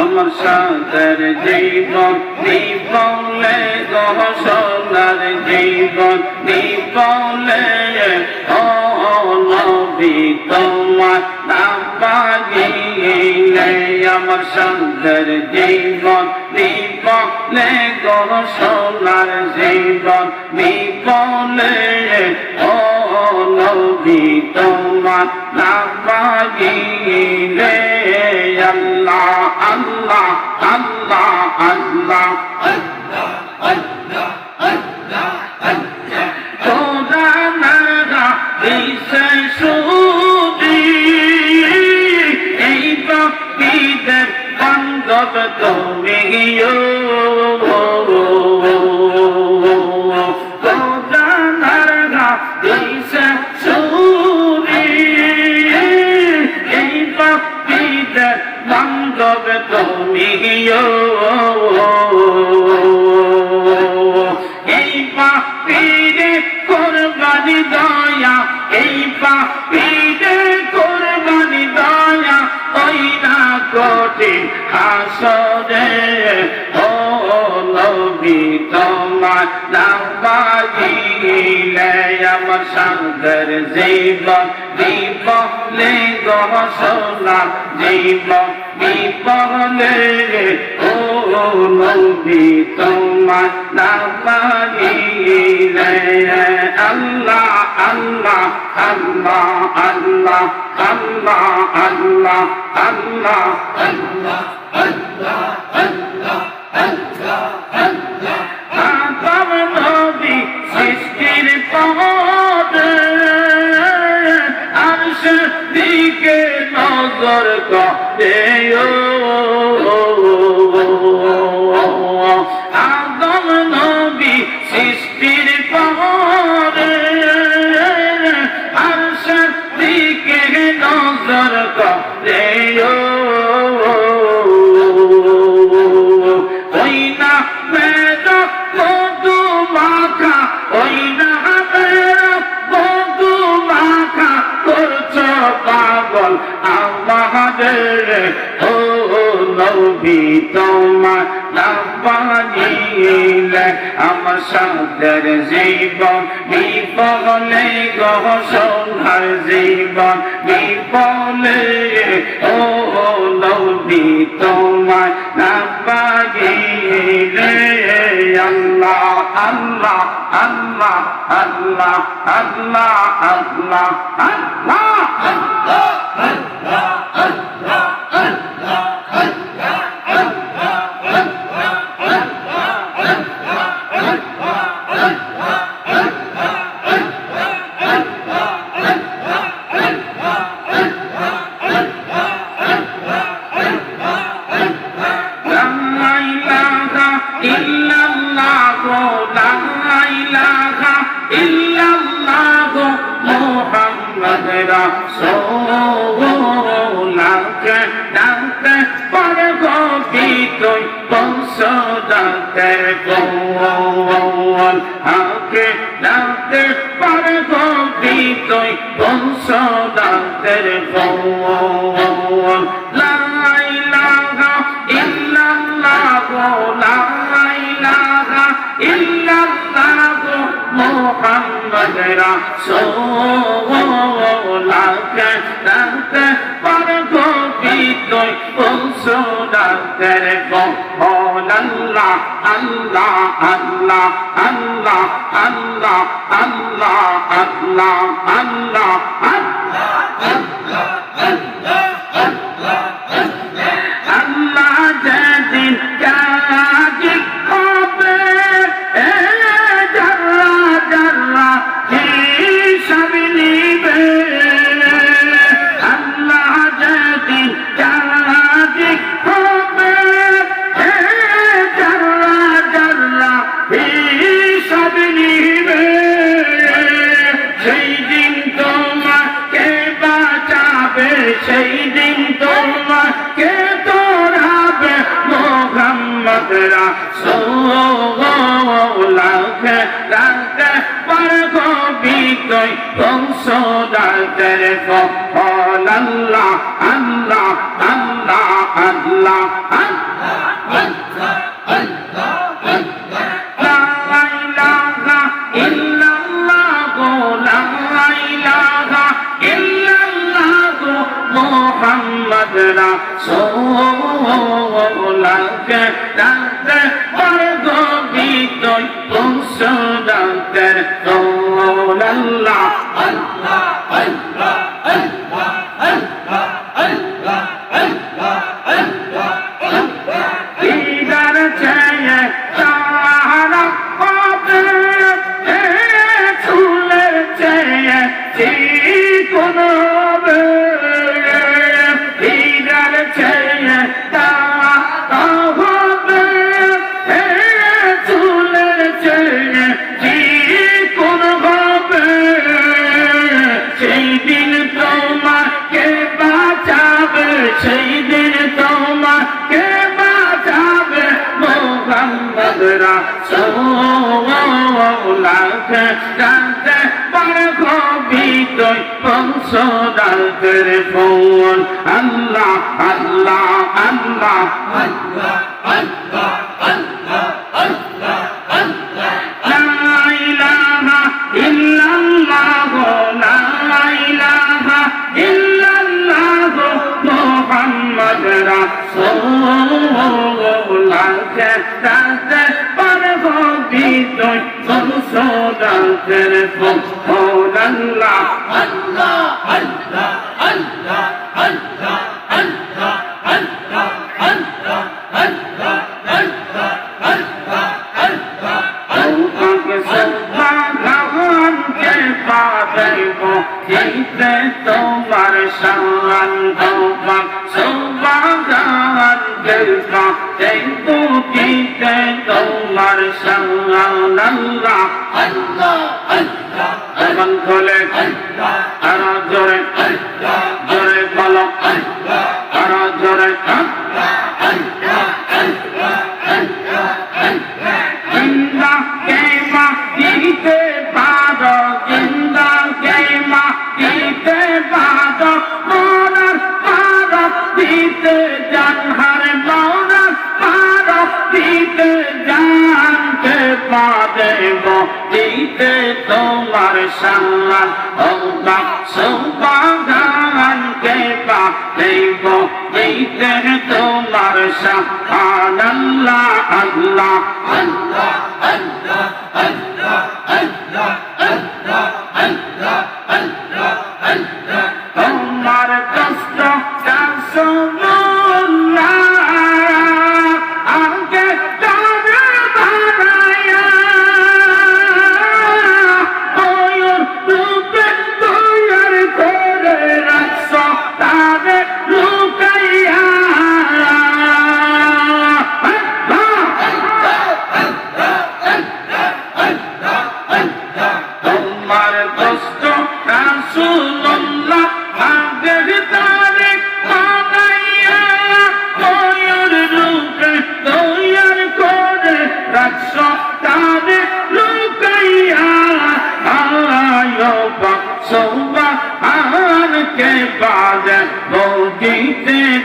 আমার সাদের জীবন নিবলে গো সোনার জীবন নিবলে ও নবী তোমার নাম পাইলে আমার সাদের জীবন নিবলে গো সোনার জীবন নিবলে ও নবী তোমার নাম পাইলে আল্লাহ আল্লাহ আল্লাহ আল্লাহ খোদা নাগা দিছে সুদি এই ভক্তিদের বান্ধব তুমি খোদা নাগা দিছে সুদি এই ভক্তিদের বান্ধব তুমি এই পাপীরে কোরবানি দয়া এই পাপীরে কোরবানি দয়া ওই না কঠিন হাসরে ও নবী তোমার নাম পাইলে আমার সাগর জীবন বিপলে গো সোনার জীবন বিপলে ও নবী তোমার নাম পাইলে আল্লাহ আল্লাহ আল্লাহ আল্লাহ আল্লাহ আল্লাহ আল্লাহ আল্লাহ আল্লাহ আল্লাহ আল্লাহ আল্লাহ আদম নবী সৃষ্টির পথে আরশ দিকে নজর করে আদম নবী সৃষ্টির পথে আরশ দিকে নজর করে ওই না মেরা মধু মাখা ওই না মেরা মধু মাখা করছো পাগল আমাদের ও নবী তোমার নাম পাইলে আমার সাদের জীবন বিপলে গো সোনার জীবন বিপলে ও নবী তোমার নাম পাইলে আল্লাহ আল্লাহ আল্লাহ আল্লাহ আল্লাহ আল্লাহ আল্লাহ আল্লাহ আল্লাহ আল্লাহ সোলাকে ডাকতে পারে গোপী তুই পৌঁছাতে গোল হাকে ডাকতে পারে গোপী তুই পৌঁছাতে গোল লা ইলাহা ইল্লাল্লাহ লা ইলাহা ইল্লাল্লাহ মুহাম্মদ রাসূলুল্লাহকে ডাকতে পারে গোপী তুই পৌঁছাতে গোল আল্লাহ আল্লাহ আল্লাহ আল্লাহ আল্লাহ আল্লাহ আল্লাহ আল্লাহ আল্লাহ আল্লাহ আল্লাহ আল্লাহ যেদিন কাজী হবে যারা যারা হিসাব নিবে আল্লাহ যেদিন কাজী হবে যারা যারা হিসাব নিবে সেই দিন তোমাকে বাঁচাবে সেই দিন তোমাকে তোরাবে মোহাম্মদ রাসূলুল্লাহকে ডাকতে পারে গোপী তুই পৌঁছাতে গোল আল্লাহ আল্লাহ আল্লাহ আল্লাহ আল্লাহ মোহাম্মদ রাসূলুল্লাহকে ডাকতে বরগবিত পৌঁছাতে রাসূলুল্লাহ আল্লাহ আল্লাহ আল্লাহ আল্লাহ আল্লাহ আল্লাহ আল্লাহ ইদার চায়ে তারা পাবে চুলের চায়ে কোন রাসূলুল্লাহকে ডাকতে বরগবিত পৌঁছাতে ফোন আল্লাহ আল্লাহ আল্লাহ আল্লাহ আল্লাহ আল্লাহ আল্লাহ আল্লাহ লা ইলাহা ইল্লাল্লাহ লা ইলাহা ইল্লাল্লাহ মুহাম্মদ রাসূলুল্লাহকে ডাকতে বরগবিত পৌঁছাতে ফোন আল্লাহ আল্লাহ আল্লাহ আল্লাহ আল্লাহ আল্লাহ আল্লাহ আল্লাহ আল্লাহ আল্লাহ আল্লাহ আল্লাহ তোমাকে সুবহানকে পাবেগো দিতে তোমার শান তোমার সুবহানকে পাবেগো দিতে তোমার শান আল্লাহ আল্লাহ আল্লাহ এমন বলে আল্লাহ আর জোরে আল্লাহ জোরে বলো আল্লাহ আর জোরে আল্লাহ আল্লাহ আল্লাহ আল্লাহ আল্লাহ জিন্দা কেমা দিতে পারো জিন্দা কেমা দিতে পারো মোরার পারো দিতে জান হার মোরার পারো দিতে জানতে পারবো দিতে তোমার শান আল্লাহ সুবহানকে পাবো দিতে তোমার শান আল্লাহ আল্লাহ আল্লাহ আল্লাহ আল্লাহ আল্লাহ আল্লাহ আল্লাহ আল্লাহ আল্লাহ তোমার কষ্ট রাসূলুল্লাহ আগে তারে বানায়া ওর রূপে তৈয়ার করে রাখছো তারে লুকাইয়া তোমার কষ্ট রাসূলুল্লাহ আগে তারে বানাইয়া ওর রূপে তৈয়ার করে রাখছো তারে লুকাইয়া আয়ো সুবহানকে বাজে বলতে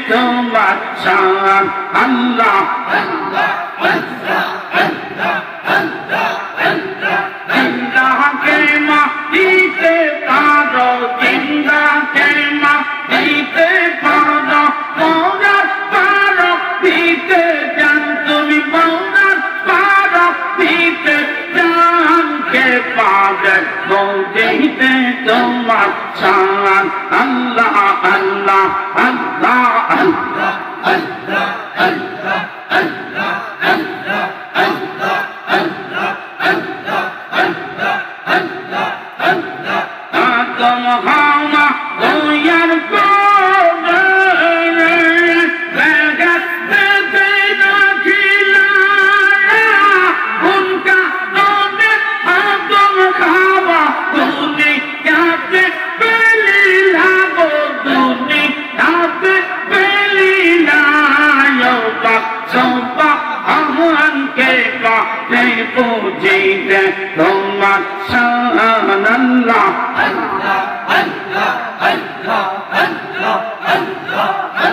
তোমার শান আল্লাহ আল্লাহ আল্লাহ আল্লাহ আল্লাহ আল্লাহ জিন্দা কেমা দিতে পারো জিন্দা কেমা দিতে পারো মোরার পারো দিতে জান তুমি মোরার পারো দিতে জানকে পাবে বলতে তোমার শান আল্লাহ আল্লাহ আল্লাহ আল্লাহ আল্লাহ আল্লাহ আল্লাহ আল্লাহ আল্লাহ আল্লাহ আল্লাহ আল্লাহ আল্লাহ আল্লাহ আদম হাওয়া দুইয়ার কোলে লাগাতে দেনা খিলায়া উনকা দোনে আদম হাওয়া দুনিয়াতে পেলি লাগো দুনিয়াতে পেলি লায়ো সুবহানকে পাতে বুঝিতে তোমার শান আল্লাহ আল্লাহ আল্লাহ আল্লাহ আল্লাহ আল্লাহ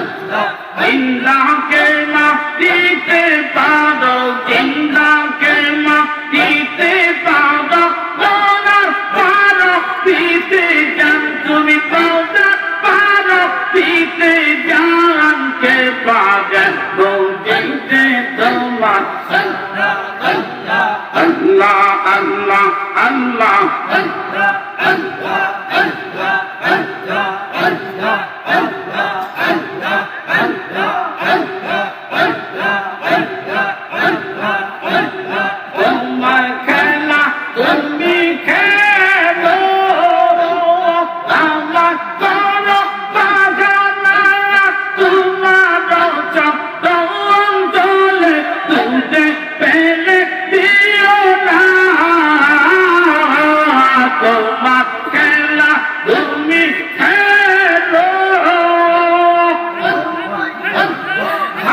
জিন্দাকে মাটিতে পারো, জিন্দাকে মাটিতে পারো, দৌড়ার পারো পিতে জান, তুমি দৌড়ার পারো পিতে জানকে পাগল বলতে তোমার আল্লাহ আল্লাহ আল্লাহ তোমার খেলা তুমি খেলো, আমার কোনো বাধা নাই, তোমার চলে তুলে পেলে দিও না, তোমার খেলা তুমি খেলো,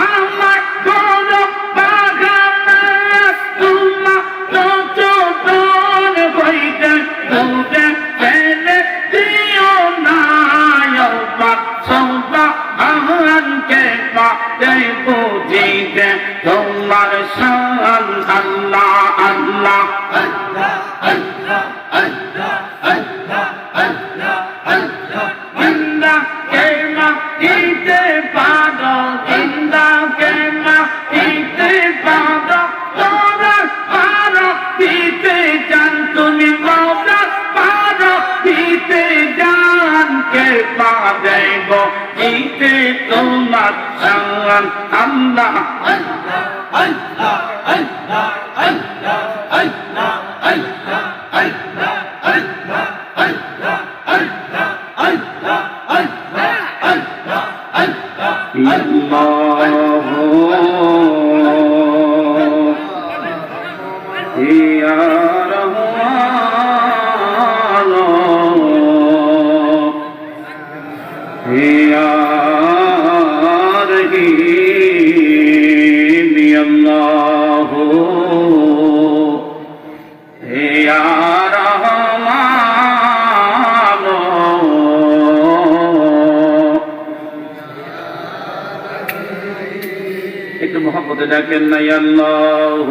আমার কোনো বাধা নাই, তোমার চোদন হইতে তুলে পেলে দিও না, আহ্বানকে পাতে বুঝিতে তোমার শান আল্লাহ আল্লাহ জিন্দাকে মাটিতে পারো, জিন্দাকে মাটিতে পারো, দৌড়ার পারো পিতে জান, তুমি দৌড়ার পারো পিতে জানকে পাদেব জিতে তোমার শান আল্লাহ আল্লাহ আল্লাহ আল্লাহ আল্লাহ আল্লাহ আল্লাহ আল্লাহ আল্লাহ আল্লাহ আল্লাহ আল্লাহ আল্লাহ আল্লাহ আল্লাহ আল্লাহ ইয়া রহমান ইয়া রহিম আল্লাহ ইয়া রহমান একটু মহব্বতে ডাকেন না আল্লাহ